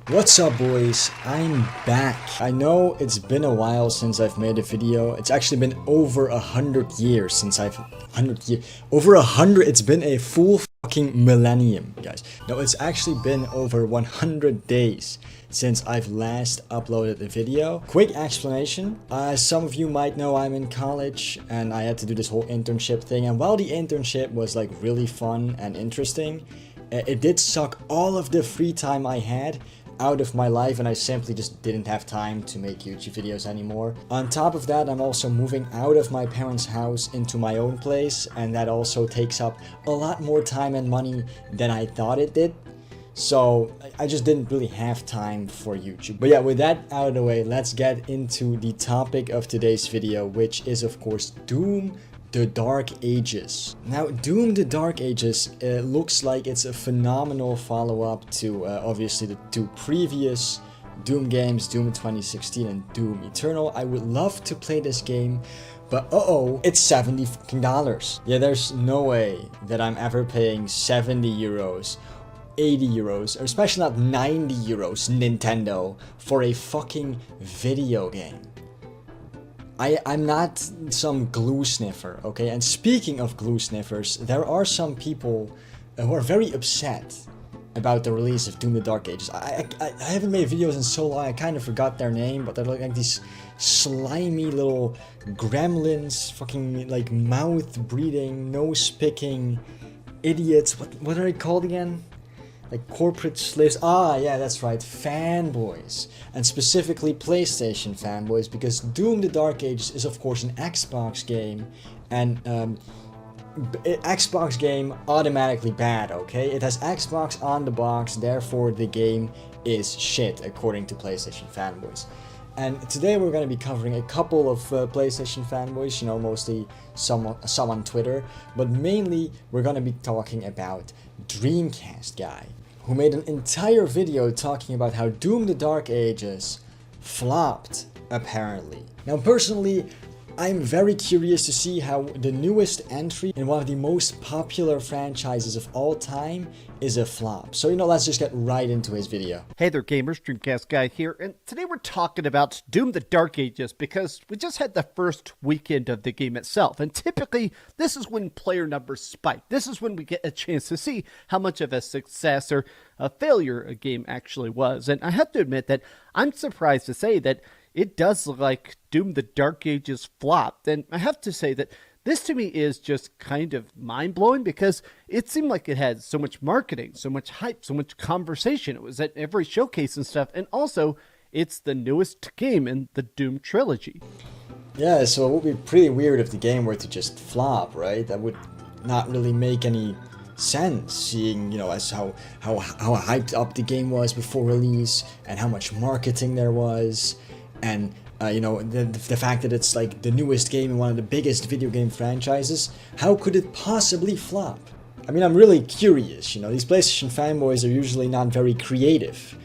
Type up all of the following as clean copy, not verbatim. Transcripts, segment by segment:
What's up, boys? I'm back. I know it's been a while since I've made a video. It's actually been over 100 years since over 100. It's been a full fucking millennium, guys. No, it's actually been over 100 days since I've last uploaded a video. Quick explanation. As some of you might know, I'm in college and I had to do this whole internship thing. And while the internship was like really fun and interesting, it did suck all of the free time I had out of my life, and I simply just didn't have time to make YouTube videos anymore. On top of that, I'm also moving out of my parents' house into my own place, and that also takes up a lot more time and money than I thought it did. So I just didn't really have time for YouTube. But yeah, with that out of the way, let's get into the topic of today's video, which is of course Doom the Dark Ages. Now, Doom the Dark Ages looks like it's a phenomenal follow-up to obviously the two previous Doom games, Doom 2016 and Doom Eternal. I would love to play this game, but it's $70 fucking. Yeah, there's no way that I'm ever paying 70 euros, 80 euros, or especially not 90 euros, Nintendo, for a fucking video game. I'm not some glue sniffer, okay? And speaking of glue sniffers, there are some people who are very upset about the release of Doom the Dark Ages. I haven't made videos in so long, I kind of forgot their name, but they're like these slimy little gremlins, fucking like mouth breathing, nose picking idiots. What are they called again? Like corporate slaves. Ah, yeah, that's right, fanboys, and specifically PlayStation fanboys, because Doom the Dark Ages is of course an Xbox game, and Xbox game automatically bad, okay? It has Xbox on the box, therefore the game is shit according to PlayStation fanboys. And today we're going to be covering a couple of PlayStation fanboys, you know, mostly some on Twitter, but mainly we're going to be talking about DreamCastGuy, who made an entire video talking about how Doom the Dark Ages flopped, apparently. Now, personally, I'm very curious to see how the newest entry in one of the most popular franchises of all time is a flop. So, let's just get right into his video. Hey there, gamers, DreamCastGuy here, and today we're talking about Doom the Dark Ages because we just had the first weekend of the game itself, and typically this is when player numbers spike. This is when we get a chance to see how much of a success or a failure a game actually was, and I have to admit that I'm surprised to say that it does look like Doom the Dark Ages flopped, and I have to say that this to me is just kind of mind-blowing because it seemed like it had so much marketing, so much hype, so much conversation. It was at every showcase and stuff, and also it's the newest game in the Doom trilogy. Yeah, so it would be pretty weird if the game were to just flop, right? That would not really make any sense, seeing, as how hyped up the game was before release and how much marketing there was. And the fact that it's like the newest game in one of the biggest video game franchises, how could it possibly flop? I mean, I'm really curious. These PlayStation fanboys are usually not very creative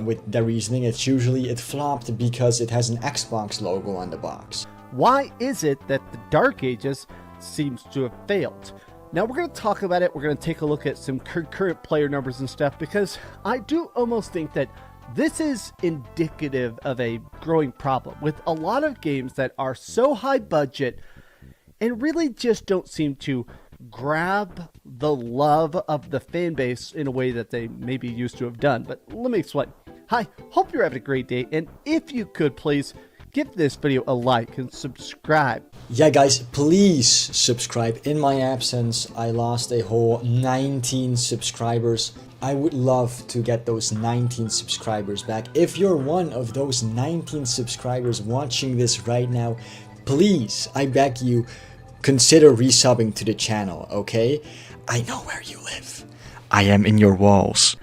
with their reasoning. It's usually it flopped because it has an Xbox logo on the box. Why is it that the Dark Ages seems to have failed? Now we're going to talk about it. We're going to take a look at some current player numbers and stuff, because I do almost think that this is indicative of a growing problem with a lot of games that are so high budget and really just don't seem to grab the love of the fan base in a way that they maybe used to have done. But let me explain. Hi, hope you're having a great day, and if you could please give this video a like and subscribe. Yeah, guys, please subscribe. In my absence, I lost a whole 19 subscribers. I would love to get those 19 subscribers back. If you're one of those 19 subscribers watching this right now, please, I beg you, consider resubbing to the channel, okay? I know where you live. I am in your walls.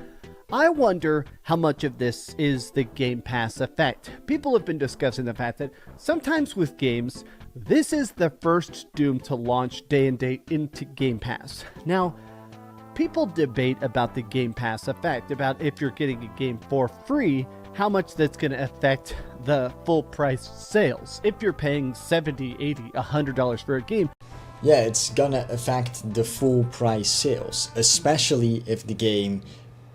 I wonder how much of this is the Game Pass effect. People have been discussing the fact that sometimes with games, this is the first Doom to launch day and date into Game Pass. Now, people debate about the Game Pass effect, about if you're getting a game for free, how much that's going to affect the full price sales. If you're paying $70, $80, $100 for a game, yeah, it's gonna affect the full price sales, especially if the game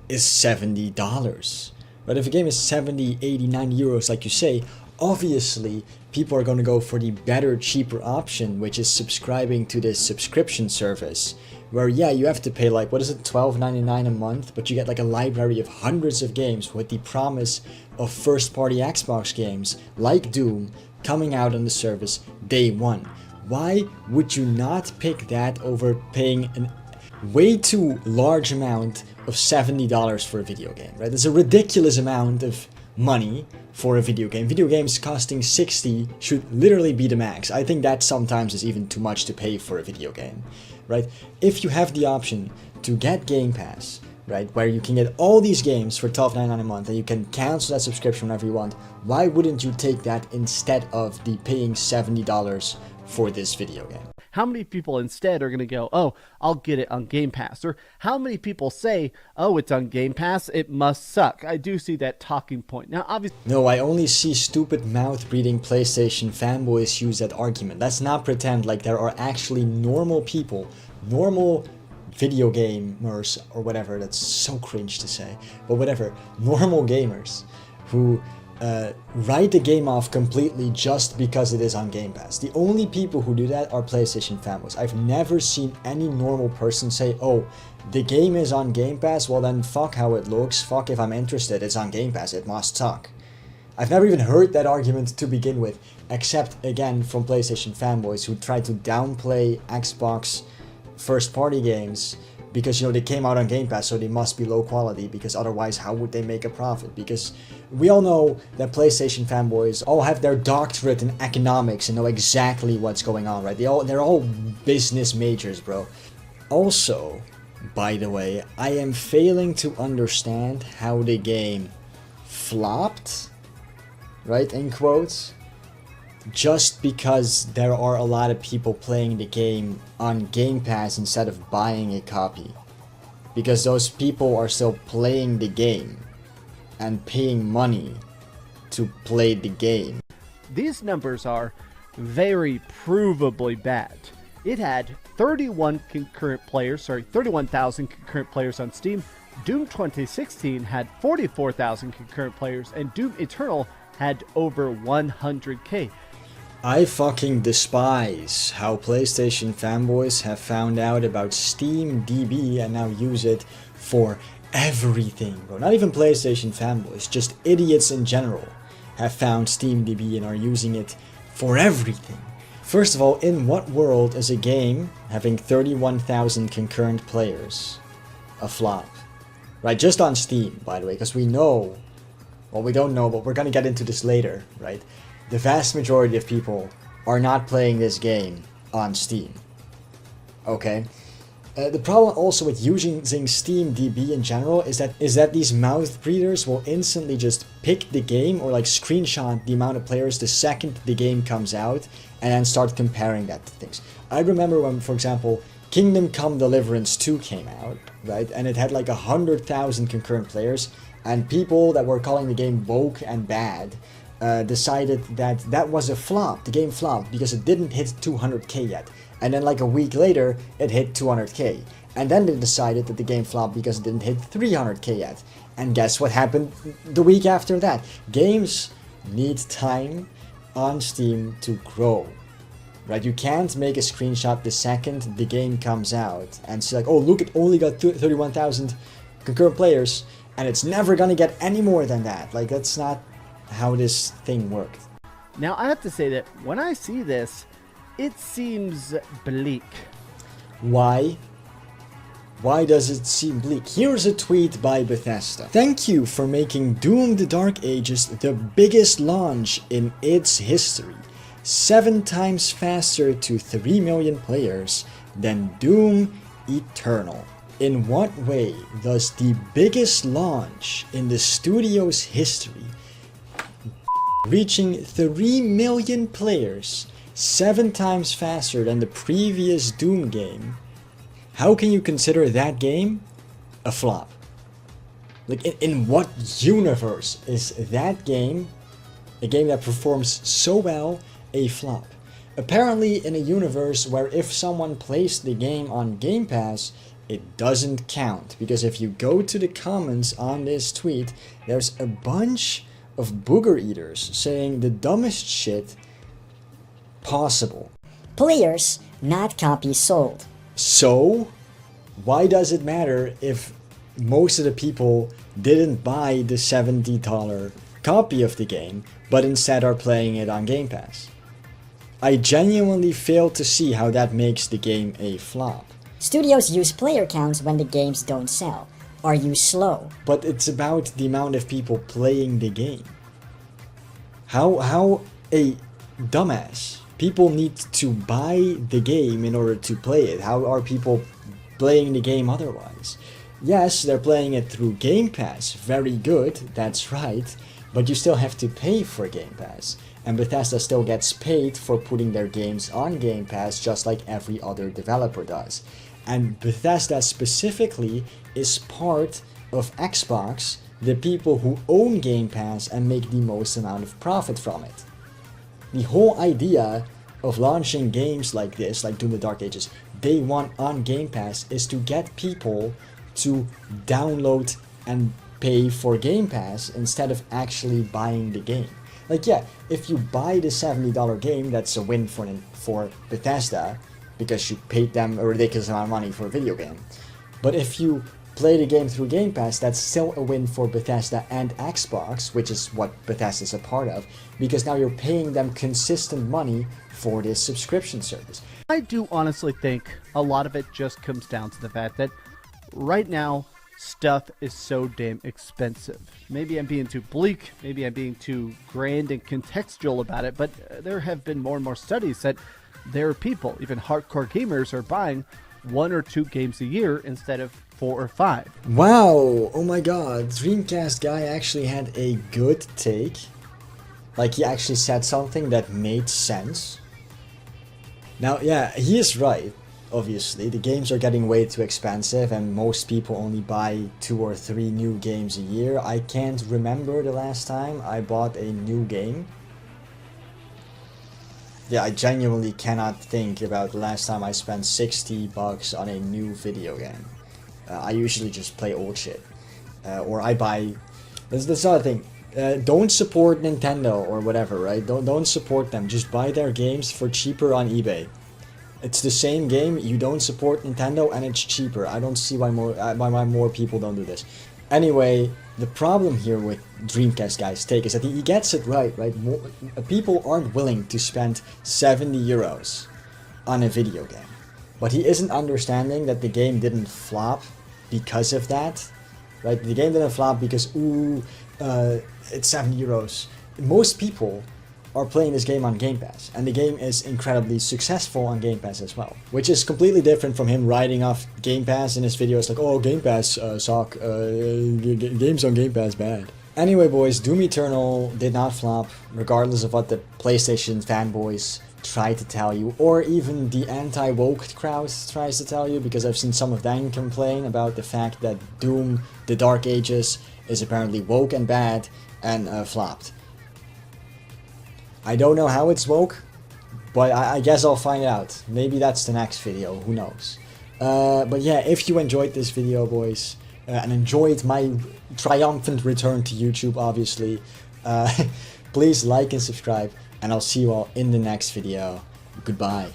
is $70. But if a game is 70, 80, 90 euros, like you say, obviously people are going to go for the better, cheaper option, which is subscribing to this subscription service. Where, yeah, you have to pay like, what is it, $12.99 a month, but you get like a library of hundreds of games with the promise of first-party Xbox games, like Doom, coming out on the service day one. Why would you not pick that over paying an way too large amount of $70 for a video game, right? It's a ridiculous amount of money for a video game. Video games costing 60 should literally be the max. I think that sometimes is even too much to pay for a video game, right? If you have the option to get Game Pass, right, where you can get all these games for $12.99 a month and you can cancel that subscription whenever you want, why wouldn't you take that instead of the paying $70 for this video game? How many people instead are going to go, oh, I'll get it on Game Pass? Or how many people say, oh, it's on Game Pass, it must suck? I do see that talking point. Now, obviously... No, I only see stupid mouth-breathing PlayStation fanboys use that argument. Let's not pretend like there are actually normal people, normal video gamers, or whatever, that's so cringe to say, but whatever, normal gamers who write the game off completely just because it is on Game Pass. The only people who do that are PlayStation fanboys. I've never seen any normal person say, oh, the game is on Game Pass, well then fuck how it looks, fuck if I'm interested, it's on Game Pass, it must suck. I've never even heard that argument to begin with, except again from PlayStation fanboys who try to downplay Xbox first party games because, you know, they came out on Game Pass, so they must be low quality, because otherwise how would they make a profit? Because we all know that PlayStation fanboys all have their doctorate in economics and know exactly what's going on, right? They're all business majors, bro. Also, by the way, I am failing to understand how the game flopped, right, in quotes, just because there are a lot of people playing the game on Game Pass instead of buying a copy. Because those people are still playing the game and paying money to play the game. These numbers are very provably bad. It had 31,000 concurrent players on Steam. Doom 2016 had 44,000 concurrent players, and Doom Eternal had over 100k. I fucking despise how PlayStation fanboys have found out about Steam DB and now use it for everything, bro. Not even PlayStation fanboys, just idiots in general have found Steam DB and are using it for everything. First of all, in what world is a game having 31,000 concurrent players a flop? Right, just on Steam, by the way, because we know, well, we don't know, but we're gonna get into this later, right? The vast majority of people are not playing this game on Steam. Okay? The problem also with using Steam DB in general is that these mouth breathers will instantly just pick the game or like screenshot the amount of players the second the game comes out and then start comparing that to things. I remember when, for example, Kingdom Come Deliverance 2 came out, right? And it had like 100,000 concurrent players, and people that were calling the game woke and bad decided that that was a flop. The game flopped because it didn't hit 200k yet. And then like a week later, it hit 200k. And then they decided that the game flopped because it didn't hit 300k yet. And guess what happened the week after that? Games need time on Steam to grow. Right? You can't make a screenshot the second the game comes out and see like, oh look, it only got 31,000 concurrent players and it's never gonna get any more than that. Like, that's not how this thing worked. Now, I have to say that when I see this, it seems bleak. Why? Why does it seem bleak? Here's a tweet by Bethesda. Thank you for making Doom the Dark Ages the biggest launch in its history. 7 times faster to 3 million players than Doom Eternal. In what way does the biggest launch in the studio's history, reaching 3 million players 7 times faster than the previous Doom game, how can you consider that game a flop? Like, in what universe is that game, a game that performs so well, a flop? Apparently in a universe where if someone placed the game on Game Pass it doesn't count. Because if you go to the comments on this tweet, there's a bunch of booger eaters saying the dumbest shit possible. Players, not copies sold. So, why does it matter if most of the people didn't buy the $70 copy of the game, but instead are playing it on Game Pass? I genuinely fail to see how that makes the game a flop. Studios use player counts when the games don't sell. Are you slow? But it's about the amount of people playing the game. How a dumbass. People need to buy the game in order to play it. How are people playing the game otherwise? Yes, they're playing it through Game Pass. Very good, that's right. But you still have to pay for Game Pass. And Bethesda still gets paid for putting their games on Game Pass just like every other developer does. And Bethesda specifically is part of Xbox, the people who own Game Pass and make the most amount of profit from it. The whole idea of launching games like this, like Doom the Dark Ages, day one on Game Pass is to get people to download and pay for Game Pass instead of actually buying the game. Like, yeah, if you buy the $70 game, that's a win for Bethesda, because you paid them a ridiculous amount of money for a video game. But if you play the game through Game Pass, that's still a win for Bethesda and Xbox, which is what Bethesda is a part of, because now you're paying them consistent money for this subscription service. I do honestly think a lot of it just comes down to the fact that right now, stuff is so damn expensive. Maybe I'm being too bleak, maybe I'm being too grand and contextual about it, but there have been more and more studies that there are people, even hardcore gamers, are buying 1 or 2 games a year instead of 4 or 5. Wow, oh my god, DreamCastGuy actually had a good take. Like, he actually said something that made sense. Now, yeah, he is right. Obviously, the games are getting way too expensive and most people only buy 2 or 3 new games a year. I can't remember the last time I bought a new game. Yeah, I genuinely cannot think about the last time I spent $60 on a new video game. I usually just play old shit. Or I buy... That's another thing. Don't support Nintendo or whatever, right? Don't support them. Just buy their games for cheaper on eBay. It's the same game, you don't support Nintendo, and it's cheaper. I don't see why more people don't do this. Anyway, the problem here with DreamCastGuy's take is that he gets it right? People aren't willing to spend 70 euros on a video game. But he isn't understanding that the game didn't flop because of that. Right? The game didn't flop because, it's 70 euros. Most people are playing this game on Game Pass, and the game is incredibly successful on Game Pass as well, which is completely different from him writing off Game Pass in his videos like, oh, Game Pass suck, games on Game Pass bad. Anyway, boys, Doom Eternal did not flop, regardless of what the PlayStation fanboys try to tell you, or even the anti-woke crowd tries to tell you, because I've seen some of them complain about the fact that Doom the Dark Ages is apparently woke and bad and flopped. I don't know how it's woke, but I guess I'll find out. Maybe that's the next video, who knows. But yeah, if you enjoyed this video, boys, and enjoyed my triumphant return to YouTube, obviously, please like and subscribe, and I'll see you all in the next video. Goodbye.